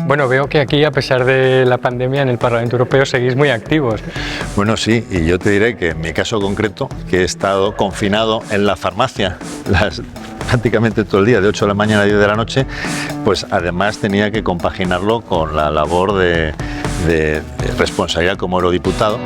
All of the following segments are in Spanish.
Bueno, veo que aquí, a pesar de la pandemia, en el Parlamento Europeo seguís muy activos. Bueno, sí, y yo te diré que en mi caso concreto, que he estado confinado en la farmacia prácticamente todo el día, de 8 de la mañana a 10 de la noche, pues además tenía que compaginarlo con la labor de responsabilidad como eurodiputado.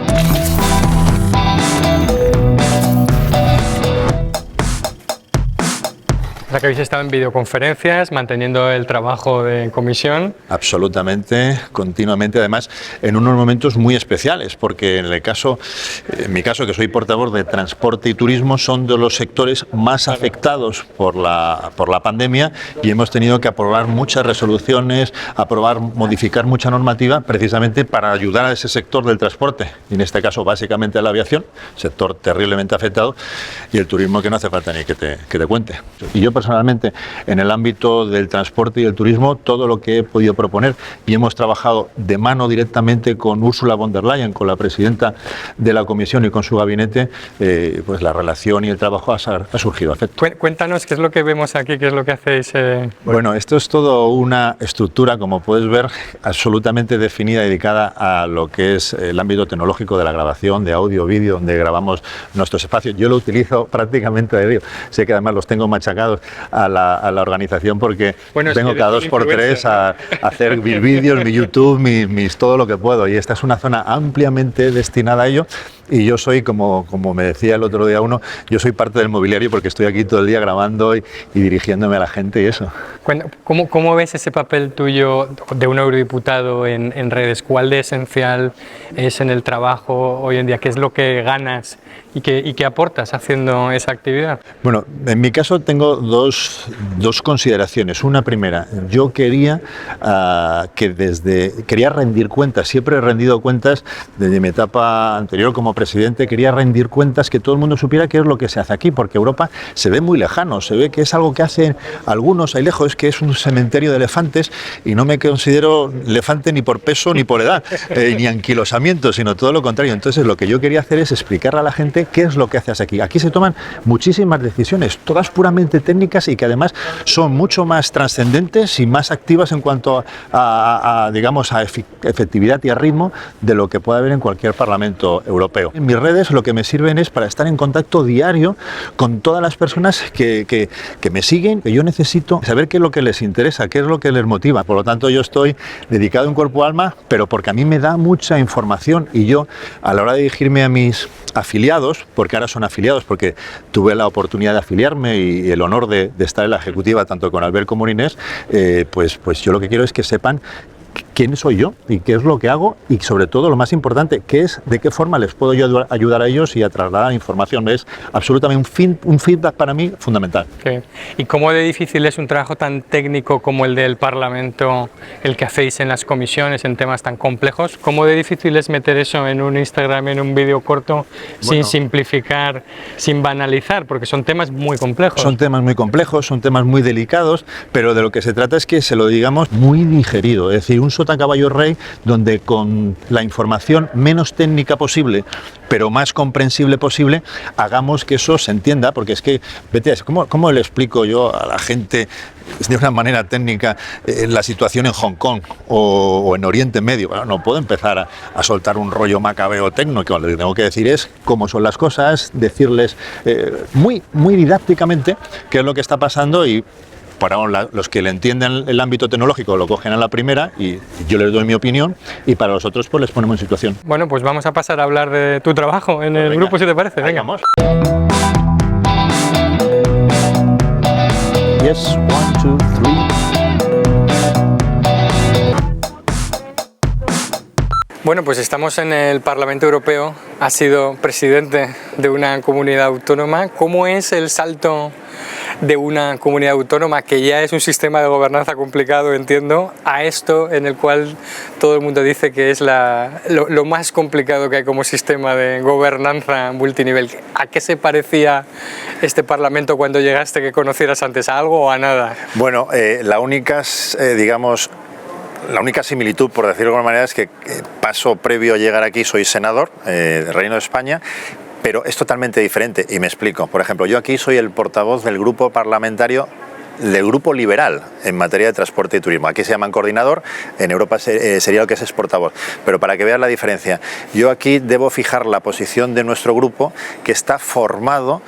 O sea, que habéis estado en videoconferencias, manteniendo el trabajo en comisión. Absolutamente, continuamente, además en unos momentos muy especiales, porque en mi caso, que soy portavoz de transporte y turismo, son de los sectores más afectados por la pandemia, y hemos tenido que aprobar muchas resoluciones, modificar mucha normativa, precisamente para ayudar a ese sector del transporte, y en este caso básicamente a la aviación, sector terriblemente afectado, y el turismo, que no hace falta ni que te cuente. Y yo personalmente, en el ámbito del transporte y el turismo, todo lo que he podido proponer, y hemos trabajado de mano directamente con Ursula von der Leyen, con la presidenta de la Comisión, y con su gabinete, pues la relación y el trabajo ha surgido a efecto. Cuéntanos qué es lo que vemos aquí, qué es lo que hacéis. Bueno, esto es todo una estructura, como puedes ver, absolutamente definida, dedicada a lo que es el ámbito tecnológico de la grabación de audio, vídeo, donde grabamos nuestros espacios. Yo lo utilizo prácticamente a diario. Sé que además los tengo machacados a la organización, porque vengo cada 2 por 3 a hacer mis vídeos, mi YouTube, todo lo que puedo, y esta es una zona ampliamente destinada a ello. Y yo soy, como me decía el otro día uno, yo soy parte del mobiliario, porque estoy aquí todo el día grabando y dirigiéndome a la gente y eso. ¿Cómo ves ese papel tuyo de un eurodiputado en redes? ¿Cuál de esencial es en el trabajo hoy en día? ¿Qué es lo que ganas y qué aportas haciendo esa actividad? Bueno, en mi caso tengo dos consideraciones. Una primera, yo quería rendir cuentas, siempre he rendido cuentas desde mi etapa anterior como presidente, quería rendir cuentas, que todo el mundo supiera qué es lo que se hace aquí, porque Europa se ve muy lejano, se ve que es algo que hacen algunos ahí lejos, que es un cementerio de elefantes, y no me considero elefante ni por peso ni por edad, ni anquilosamiento, sino todo lo contrario. Entonces lo que yo quería hacer es explicarle a la gente qué es lo que haces aquí. Aquí se toman muchísimas decisiones, todas puramente técnicas, y que además son mucho más trascendentes y más activas en cuanto a efectividad y a ritmo de lo que puede haber en cualquier parlamento europeo. En mis redes lo que me sirven es para estar en contacto diario con todas las personas que me siguen, que yo necesito saber qué es lo que les interesa, qué es lo que les motiva. Por lo tanto, yo estoy dedicado en cuerpo y alma, pero porque a mí me da mucha información, y yo, a la hora de dirigirme a mis afiliados, porque ahora son afiliados, porque tuve la oportunidad de afiliarme y el honor de estar en la ejecutiva tanto con Albert como con Inés, pues yo lo que quiero es que sepan quién soy yo y qué es lo que hago, y sobre todo lo más importante, de qué forma les puedo yo ayudar a ellos y a trasladar información. Es absolutamente un feedback para mí fundamental. Okay. ¿Y cómo de difícil es un trabajo tan técnico como el del Parlamento, el que hacéis en las comisiones en temas tan complejos? ¿Cómo de difícil es meter eso en un Instagram, en un vídeo corto, sin simplificar, sin banalizar? Porque son temas muy complejos. Son temas muy complejos, son temas muy delicados, pero de lo que se trata es que se lo digamos muy digerido, es decir, un sota caballo rey, donde con la información menos técnica posible, pero más comprensible posible, hagamos que eso se entienda, porque es que, vete, ¿cómo le explico yo a la gente de una manera técnica la situación en Hong Kong o en Oriente Medio? Bueno, no puedo empezar a soltar un rollo macabeo técnico. Lo que tengo que decir es cómo son las cosas, decirles muy didácticamente qué es lo que está pasando, y para los que le entienden el ámbito tecnológico lo cogen a la primera y yo les doy mi opinión, y para los otros pues les ponemos en situación. Bueno, pues vamos a pasar a hablar de tu trabajo en el grupo, si te parece. Venga. Vamos. Yes, 1, 2, 3. Bueno, pues estamos en el Parlamento Europeo. Has sido presidente de una comunidad autónoma. ¿Cómo es el salto de una comunidad autónoma, que ya es un sistema de gobernanza complicado, entiendo, a esto en el cual todo el mundo dice que es lo más complicado que hay como sistema de gobernanza multinivel? ¿A qué se parecía este Parlamento cuando llegaste, que conocieras antes? ¿A algo o a nada? Bueno, la única similitud, por decirlo de alguna manera, es que paso previo a llegar aquí soy senador del Reino de España, pero es totalmente diferente, y me explico. Por ejemplo, yo aquí soy el portavoz del grupo parlamentario del grupo liberal en materia de transporte y turismo. Aquí se llaman coordinador, en Europa sería lo que es portavoz. Pero para que veas la diferencia, yo aquí debo fijar la posición de nuestro grupo, que está formado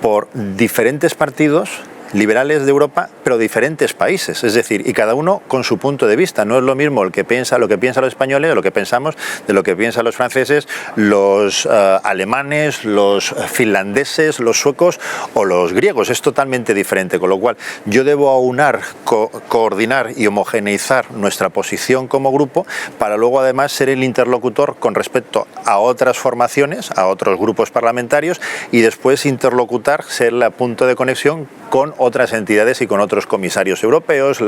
por diferentes partidos liberales de Europa, pero diferentes países, es decir, y cada uno con su punto de vista. No es lo mismo lo que piensan los españoles, lo que pensamos, de lo que piensan los franceses, los alemanes, los finlandeses, los suecos o los griegos. Es totalmente diferente, con lo cual yo debo aunar, coordinar y homogeneizar nuestra posición como grupo para luego además ser el interlocutor con respecto a otras formaciones, a otros grupos parlamentarios, y después interlocutar, ser el punto de conexión con otras entidades y con otros comisarios europeos,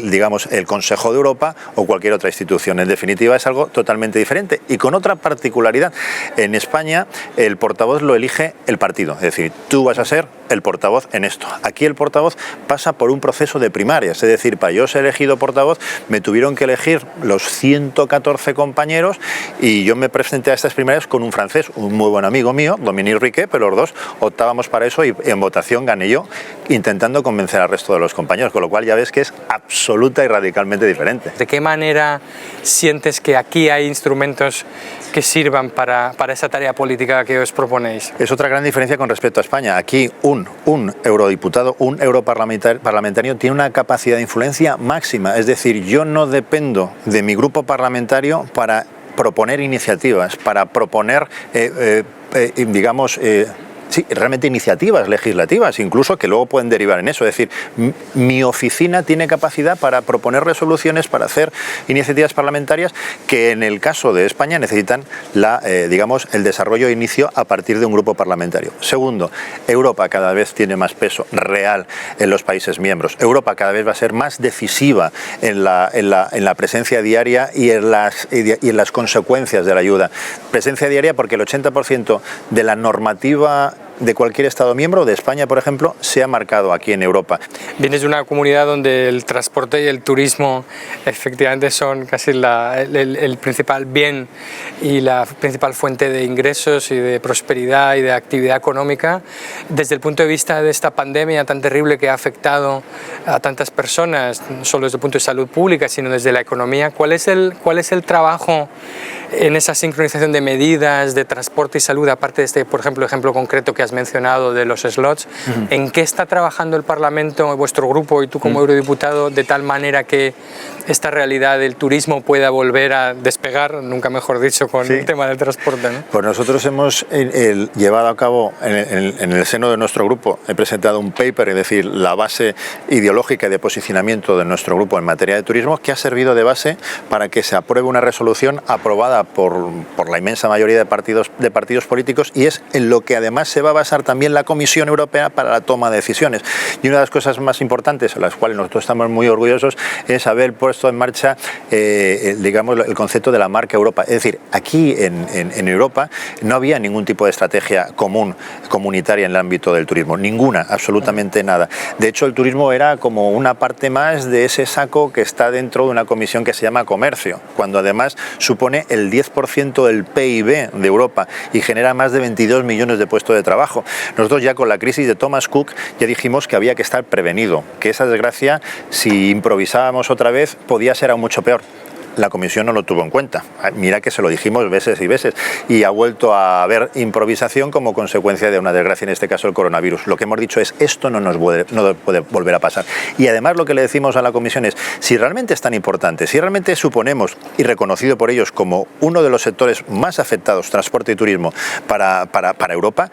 digamos, el Consejo de Europa o cualquier otra institución. En definitiva, es algo totalmente diferente y con otra particularidad. En España, el portavoz lo elige el partido, es decir, tú vas a ser el portavoz en esto. Aquí el portavoz pasa por un proceso de primarias, es decir, para yo ser elegido portavoz me tuvieron que elegir los 114 compañeros y yo me presenté a estas primarias con un francés, un muy buen amigo mío, Dominique Riquet, pero los dos optábamos para eso y en votación gané yo, intentando convencer al resto de los compañeros, con lo cual ya ves que es absoluta y radicalmente diferente. ¿De qué manera sientes que aquí hay instrumentos que sirvan para esa tarea política que os proponéis? Es otra gran diferencia con respecto a España. Aquí un eurodiputado, un europarlamentario tiene una capacidad de influencia máxima, es decir, yo no dependo de mi grupo parlamentario para proponer iniciativas, para proponer, sí, realmente iniciativas legislativas, incluso que luego pueden derivar en eso. Es decir, mi oficina tiene capacidad para proponer resoluciones, para hacer iniciativas parlamentarias que en el caso de España necesitan el desarrollo e inicio a partir de un grupo parlamentario. Segundo, Europa cada vez tiene más peso real en los países miembros. Europa cada vez va a ser más decisiva en la presencia diaria y en las consecuencias de la ayuda. Presencia diaria porque el 80% de la normativa de cualquier Estado miembro, de España por ejemplo, se ha marcado aquí en Europa. Vienes de una comunidad donde el transporte y el turismo efectivamente son casi el principal bien y la principal fuente de ingresos y de prosperidad y de actividad económica. Desde el punto de vista de esta pandemia tan terrible que ha afectado a tantas personas, no solo desde el punto de salud pública, sino desde la economía, ¿cuál es el trabajo en esa sincronización de medidas de transporte y salud, aparte de este, por ejemplo, ejemplo concreto que has mencionado de los slots? ¿En qué está trabajando el Parlamento, vuestro grupo y tú como eurodiputado, de tal manera que esta realidad del turismo pueda volver a despegar, nunca mejor dicho, con el tema del transporte, ¿no? Pues nosotros hemos llevado a cabo en el seno de nuestro grupo, he presentado un paper, es decir, la base ideológica y de posicionamiento de nuestro grupo en materia de turismo, que ha servido de base para que se apruebe una resolución aprobada por la inmensa mayoría de partidos políticos, y es en lo que además se va a basar también la Comisión Europea para la toma de decisiones. Y una de las cosas más importantes, a las cuales nosotros estamos muy orgullosos, es haber puesto en marcha el concepto de la marca Europa. Es decir, aquí en Europa no había ningún tipo de estrategia comunitaria en el ámbito del turismo, ninguna, absolutamente nada. De hecho, el turismo era como una parte más de ese saco que está dentro de una comisión que se llama comercio, cuando además supone el 10% del PIB de Europa y genera más de 22 millones de puestos de trabajo. Nosotros ya con la crisis de Thomas Cook ya dijimos que había que estar prevenido, que esa desgracia, si improvisábamos otra vez, podía ser aún mucho peor. La Comisión no lo tuvo en cuenta. Mira que se lo dijimos veces y veces, y ha vuelto a haber improvisación como consecuencia de una desgracia, en este caso el coronavirus. Lo que hemos dicho es, esto no puede volver a pasar. Y además lo que le decimos a la Comisión es, si realmente es tan importante, si realmente suponemos, y reconocido por ellos como uno de los sectores más afectados, transporte y turismo, para Europa,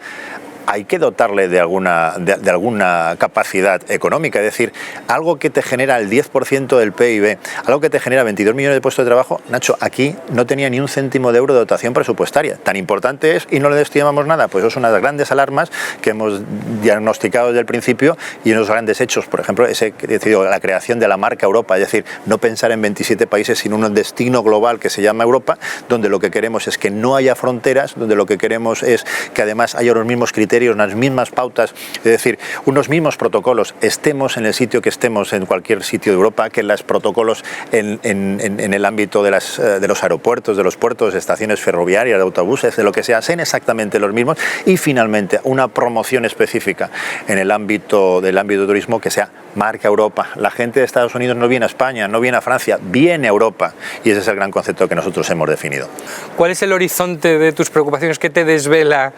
hay que dotarle de alguna capacidad económica, es decir, algo que te genera el 10% del PIB, algo que te genera 22 millones de puestos de trabajo. Nacho, aquí no tenía ni un céntimo de euro de dotación presupuestaria. Tan importante es y no le destinamos nada. Pues eso es una de las grandes alarmas que hemos diagnosticado desde el principio, y unos grandes hechos, por ejemplo, la creación de la marca Europa, es decir, no pensar en 27 países, sino un destino global que se llama Europa, donde lo que queremos es que no haya fronteras, donde lo que queremos es que además haya los mismos criterios criterios, unas mismas pautas, es decir, unos mismos protocolos, estemos en el sitio que estemos, en cualquier sitio de Europa, que los protocolos en el ámbito de los aeropuertos, de los puertos, de estaciones ferroviarias, de autobuses, de lo que sea, sean exactamente los mismos. Y finalmente, una promoción específica en el ámbito del turismo que sea marca Europa. La gente de Estados Unidos no viene a España, no viene a Francia, viene a Europa, y ese es el gran concepto que nosotros hemos definido. ¿Cuál es el horizonte de tus preocupaciones? ¿Qué te desvela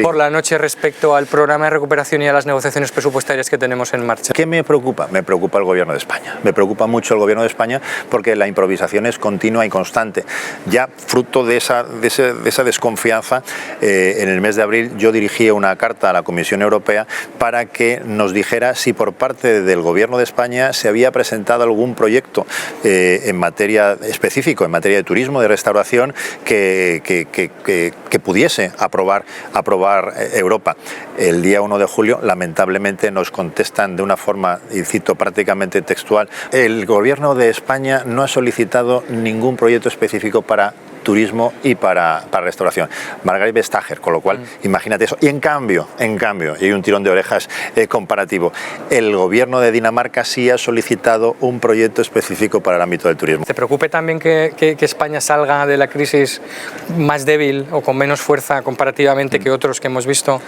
por la noche respecto al programa de recuperación y a las negociaciones presupuestarias que tenemos en marcha? ¿Qué me preocupa? Me preocupa el Gobierno de España. Me preocupa mucho el Gobierno de España porque la improvisación es continua y constante. Ya fruto de esa desconfianza, en el mes de abril yo dirigí una carta a la Comisión Europea para que nos dijera si por parte del Gobierno de España se había presentado algún proyecto en materia específico, en materia de turismo, de restauración, que pudiese aprobar Europa. El día 1 de julio, lamentablemente, nos contestan de una forma, y cito prácticamente textual, el Gobierno de España no ha solicitado ningún proyecto específico para turismo y para restauración. Margaret Vestager, con lo cual, imagínate eso. Y en cambio, y hay un tirón de orejas comparativo, el Gobierno de Dinamarca sí ha solicitado un proyecto específico para el ámbito del turismo. ¿Te preocupe también que España salga de la crisis más débil o con menos fuerza comparativamente que otros que hemos visto,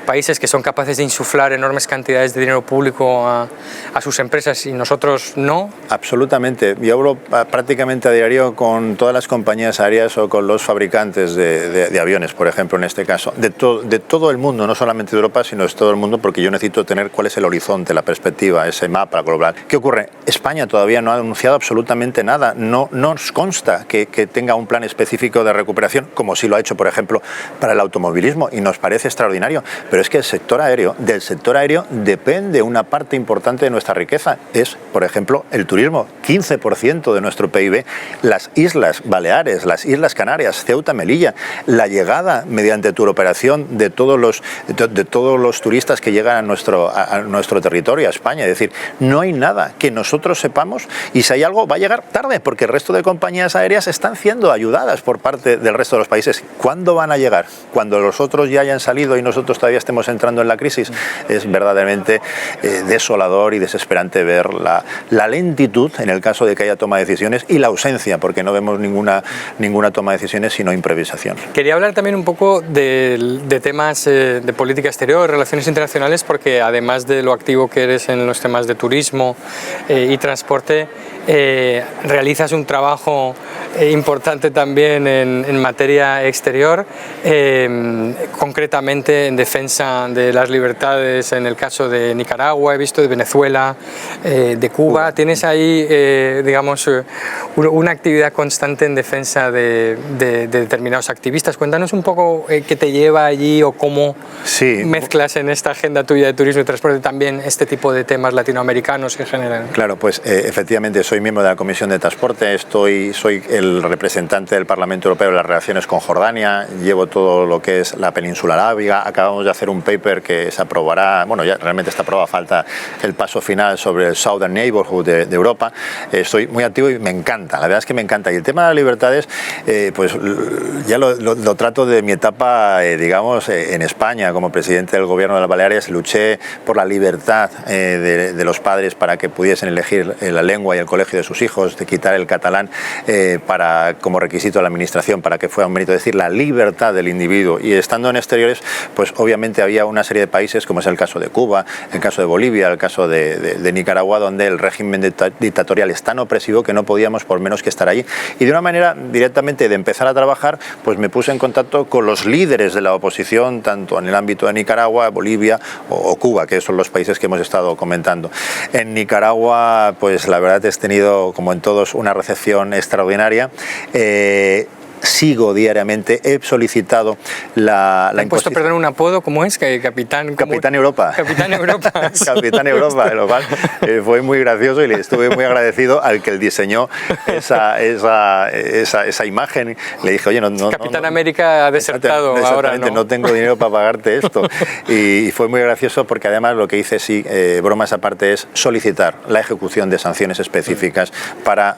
países que son capaces de insuflar enormes cantidades de dinero público a sus empresas y nosotros no? Absolutamente. Yo hablo prácticamente a diario con todas las compañías aéreas o con los fabricantes de aviones, por ejemplo, en este caso, de todo el mundo, no solamente de Europa, sino de todo el mundo, porque yo necesito tener cuál es el horizonte, la perspectiva, ese mapa global. ¿Qué ocurre? España todavía no ha anunciado absolutamente nada, no nos consta que tenga un plan específico de recuperación, como sí lo ha hecho, por ejemplo, para el automovilismo, y nos parece extraordinario, pero es que del sector aéreo depende una parte importante de nuestra riqueza, es, por ejemplo, el turismo, 15% de nuestro PIB, las Islas Baleares, las Islas Canarias, Ceuta, Melilla, la llegada mediante turoperación de todos los turistas que llegan a nuestro territorio, a España. Es decir, no hay nada que nosotros sepamos, y si hay algo va a llegar tarde, porque el resto de compañías aéreas están siendo ayudadas por parte del resto de los países. ¿Cuándo van a llegar? Cuando los otros ya hayan salido y nosotros todavía estemos entrando en la crisis. Es verdaderamente desolador y desesperante ver la lentitud en el caso de que haya toma de decisiones y la ausencia, porque no vemos ninguna toma de decisiones, sino improvisación. Quería hablar también un poco de temas de política exterior, relaciones internacionales, porque además de lo activo que eres en los temas de turismo y transporte, realizas un trabajo importante también en materia exterior, concretamente en defensa de las libertades en el caso de Nicaragua, he visto de Venezuela, de Cuba. Tienes ahí, digamos, una actividad constante en defensa de determinados activistas. Cuéntanos un poco qué te lleva allí o cómo mezclas en esta agenda tuya de turismo y transporte también este tipo de temas latinoamericanos en general. Claro, pues efectivamente soy miembro de la Comisión de Transporte, soy el representante del Parlamento Europeo en las relaciones con Jordania, llevo todo lo que es la península arábiga, acabamos de hacer un paper que se aprobará, bueno, ya realmente está aprobado, falta el paso final sobre el Southern Neighborhood de Europa. Estoy muy activo y me encanta, la verdad es que me encanta. Y el tema de las libertades, pues ya lo trato de mi etapa, digamos, en España, como presidente del Gobierno de las Baleares, luché por la libertad de los padres para que pudiesen elegir la lengua y el colegio de sus hijos, de quitar el catalán como requisito de la administración para que fuera un mérito, es decir, la libertad del individuo. Y estando en exteriores, pues obviamente había una serie de países, como es el caso de Cuba, el caso de Bolivia, el caso de Nicaragua, donde el régimen dictatorial es tan opresivo que no podíamos por menos que estar allí. Y de una manera directamente de empezar a trabajar, pues me puse en contacto con los líderes de la oposición, tanto en el ámbito de Nicaragua, Bolivia o Cuba, que son los países que hemos estado comentando. En Nicaragua, pues la verdad he tenido, como en todos, una recepción extraordinaria. Sigo diariamente, he solicitado la imposición. ¿Han puesto, perdón, un apodo? ¿Cómo es? Capitán Europa. Capitán Europa. Capitán Europa, lo cual fue muy gracioso y le estuve muy agradecido al que diseñó esa imagen. Le dije, oye, Capitán América ha desertado ahora, no tengo dinero para pagarte esto. Y fue muy gracioso porque además lo que hice, bromas aparte, es solicitar la ejecución de sanciones específicas para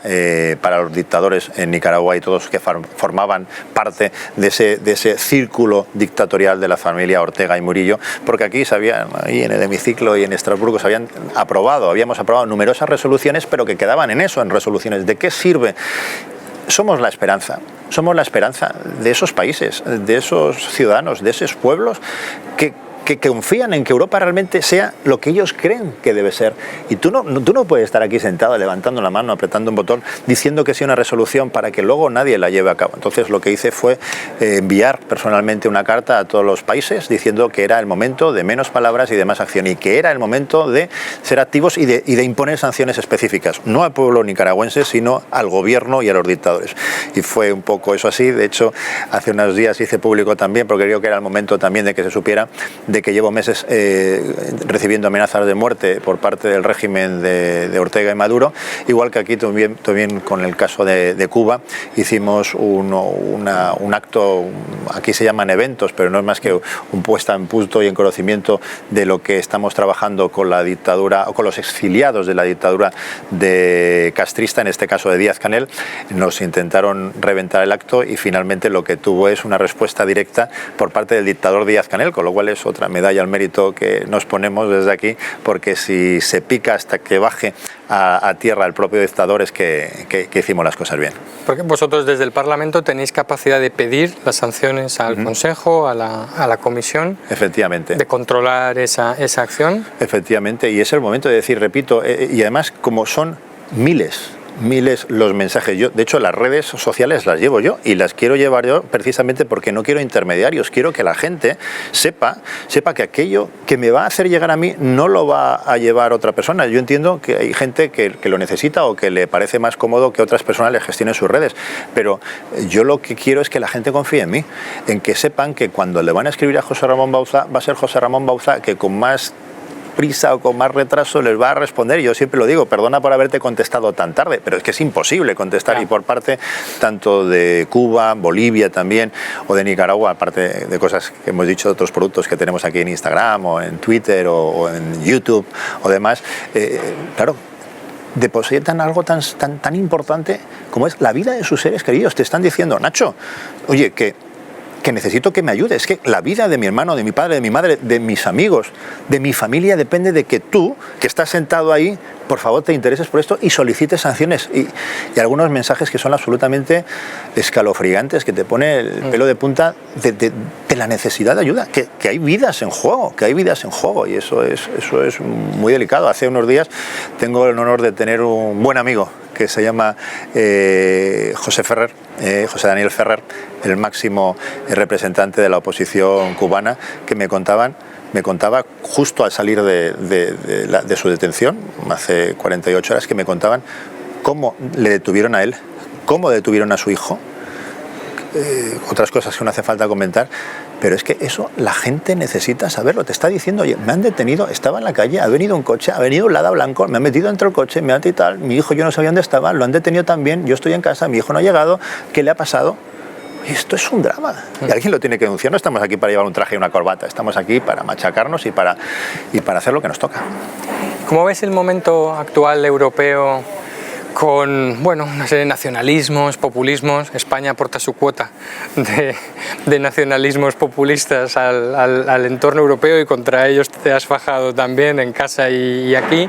los dictadores en Nicaragua y todos que forman formaban parte de ese círculo dictatorial de la familia Ortega y Murillo, porque aquí ahí en el hemiciclo y en Estrasburgo habíamos aprobado numerosas resoluciones, pero que quedaban en eso, en resoluciones. ¿De qué sirve? Somos la esperanza de esos países, de esos ciudadanos, de esos pueblos que confían en que Europa realmente sea lo que ellos creen que debe ser. Y tú no puedes estar aquí sentado levantando la mano, apretando un botón, diciendo que sí una resolución para que luego nadie la lleve a cabo. Entonces lo que hice fue enviar personalmente una carta a todos los países diciendo que era el momento de menos palabras y de más acción, y que era el momento de ser activos y de imponer sanciones específicas, no al pueblo nicaragüense, sino al gobierno y a los dictadores. Y fue un poco eso así. De hecho, hace unos días hice público también, porque creo que era el momento también de que se supiera de que llevo meses recibiendo amenazas de muerte por parte del régimen de Ortega y Maduro, igual que aquí también con el caso de Cuba. Hicimos un acto, aquí se llaman eventos, pero no es más que un puesta en punto y en conocimiento de lo que estamos trabajando con la dictadura, o con los exiliados de la dictadura de castrista, en este caso de Díaz-Canel. Nos intentaron reventar el acto y finalmente lo que tuvo es una respuesta directa por parte del dictador Díaz-Canel, con lo cual es otra medalla al mérito que nos ponemos desde aquí, porque si se pica hasta que baje a tierra el propio dictador es que hicimos las cosas bien. Porque vosotros desde el Parlamento tenéis capacidad de pedir las sanciones al Consejo, a la Comisión. Efectivamente. De controlar esa acción. Efectivamente, y es el momento de decir, repito, y además como son miles los mensajes. De hecho, las redes sociales las llevo yo y las quiero llevar yo precisamente porque no quiero intermediarios. Quiero que la gente sepa que aquello que me va a hacer llegar a mí no lo va a llevar otra persona. Yo entiendo que hay gente que lo necesita o que le parece más cómodo que otras personas le gestionen sus redes, pero yo lo que quiero es que la gente confíe en mí, en que sepan que cuando le van a escribir a José Ramón Bauzá, va a ser José Ramón Bauzá que con más prisa o con más retraso les va a responder. Yo siempre lo digo, perdona por haberte contestado tan tarde, pero es que es imposible contestar. Y por parte tanto de Cuba, Bolivia también, o de Nicaragua, aparte de cosas que hemos dicho de otros productos que tenemos aquí en Instagram o en Twitter o en YouTube o demás, claro, depositan algo tan importante como es la vida de sus seres queridos. Te están diciendo, Nacho, oye, que necesito que me ayudes, que la vida de mi hermano, de mi padre, de mi madre, de mis amigos, de mi familia depende de que tú, que estás sentado ahí, por favor te intereses por esto y solicites sanciones. Y algunos mensajes que son absolutamente escalofriantes, que te pone el pelo de punta de la necesidad de ayuda, que hay vidas en juego, y eso es muy delicado. Hace unos días tengo el honor de tener un buen amigo que se llama José Daniel Ferrer, el máximo representante de la oposición cubana, que me contaba justo al salir de su detención, hace 48 horas, que me contaban cómo le detuvieron a él, cómo detuvieron a su hijo, otras cosas que no hace falta comentar, pero es que eso la gente necesita saberlo. Te está diciendo, oye, me han detenido, estaba en la calle, ha venido un coche, ha venido un Lada Blanco, me han metido dentro del coche, me han y tal, mi hijo yo no sabía dónde estaba, lo han detenido también, yo estoy en casa, mi hijo no ha llegado, ¿qué le ha pasado? Esto es un drama y alguien lo tiene que denunciar. No estamos aquí para llevar un traje y una corbata, estamos aquí para machacarnos y para hacer lo que nos toca. ¿Cómo ves el momento actual europeo con una serie de nacionalismos, populismos? España aporta su cuota de nacionalismos populistas al entorno europeo y contra ellos te has fajado también en casa y aquí.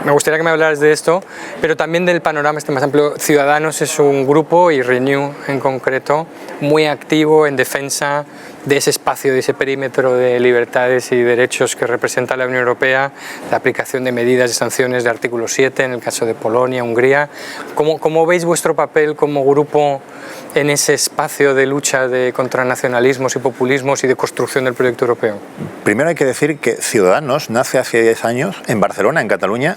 Me gustaría que me hablaras de esto, pero también del panorama más amplio. Ciudadanos es un grupo, y Renew en concreto, muy activo en defensa de ese espacio, de ese perímetro de libertades y derechos que representa la Unión Europea, la aplicación de medidas y sanciones de artículo 7 en el caso de Polonia, Hungría. ¿Cómo veis vuestro papel como grupo en ese espacio de lucha contra nacionalismos y populismos y de construcción del proyecto europeo? Primero hay que decir que Ciudadanos nace hace 10 años en Barcelona, en Cataluña,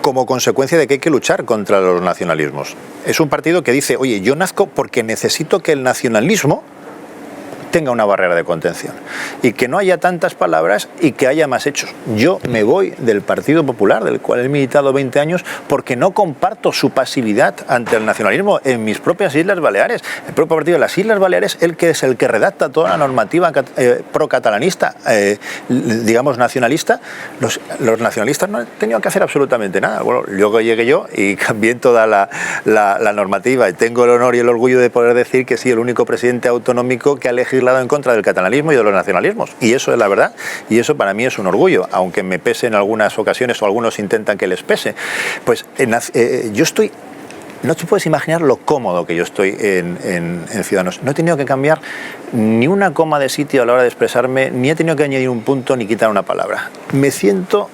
como consecuencia de que hay que luchar contra los nacionalismos. Es un partido que dice, oye, yo nazco porque necesito que el nacionalismo tenga una barrera de contención y que no haya tantas palabras y que haya más hechos. Yo me voy del Partido Popular, del cual he militado 20 años, porque no comparto su pasividad ante el nacionalismo en mis propias Islas Baleares. El propio partido de las Islas Baleares, es el que redacta toda la normativa pro-catalanista, digamos nacionalista. Los nacionalistas no han tenido que hacer absolutamente nada. Bueno, luego llegué yo y cambié toda la normativa y tengo el honor y el orgullo de poder decir que sí, el único presidente autonómico que ha legislado en contra del catalanismo y de los nacionalismos. Y eso es la verdad, y eso para mí es un orgullo, aunque me pese en algunas ocasiones o algunos intentan que les pese. Pues yo estoy... No te puedes imaginar lo cómodo que yo estoy en Ciudadanos. No he tenido que cambiar ni una coma de sitio a la hora de expresarme, ni he tenido que añadir un punto ni quitar una palabra. Me siento...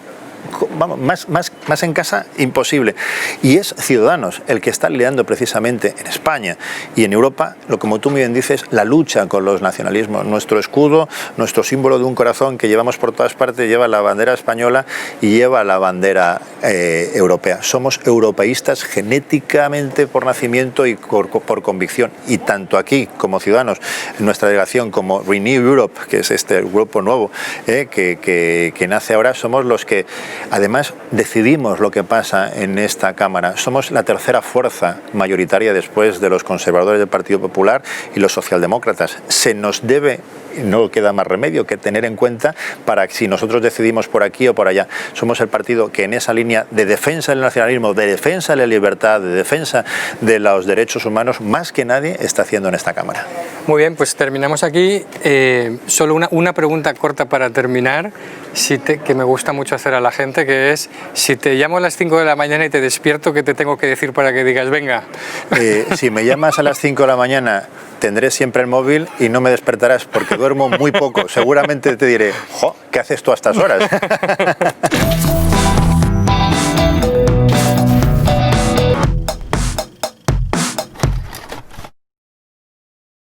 Vamos, más en casa, imposible. Y es Ciudadanos el que está liderando precisamente en España y en Europa, como tú muy bien dices, la lucha con los nacionalismos. Nuestro escudo, nuestro símbolo de un corazón que llevamos por todas partes, lleva la bandera española y lleva la bandera europea. Somos europeístas genéticamente por nacimiento y por convicción. Y tanto aquí como Ciudadanos, en nuestra delegación, como Renew Europe, que es este grupo nuevo que nace ahora, somos los que además decidimos lo que pasa en esta Cámara. Somos la tercera fuerza mayoritaria después de los conservadores del Partido Popular y los socialdemócratas. Se nos debe, no queda más remedio que tener en cuenta para que si nosotros decidimos por aquí o por allá. Somos el partido que en esa línea de defensa del nacionalismo, de defensa de la libertad, de defensa de los derechos humanos, más que nadie está haciendo en esta Cámara. Muy bien, pues terminamos aquí. Solo una pregunta corta para terminar, que me gusta mucho hacer a la gente, que es, si te llamo a las 5 de la mañana y te despierto, ¿qué te tengo que decir para que digas venga? Si me llamas a las 5 de la mañana, tendré siempre el móvil y no me despertarás porque duermo muy poco. Seguramente te diré, ¿qué haces tú a estas horas?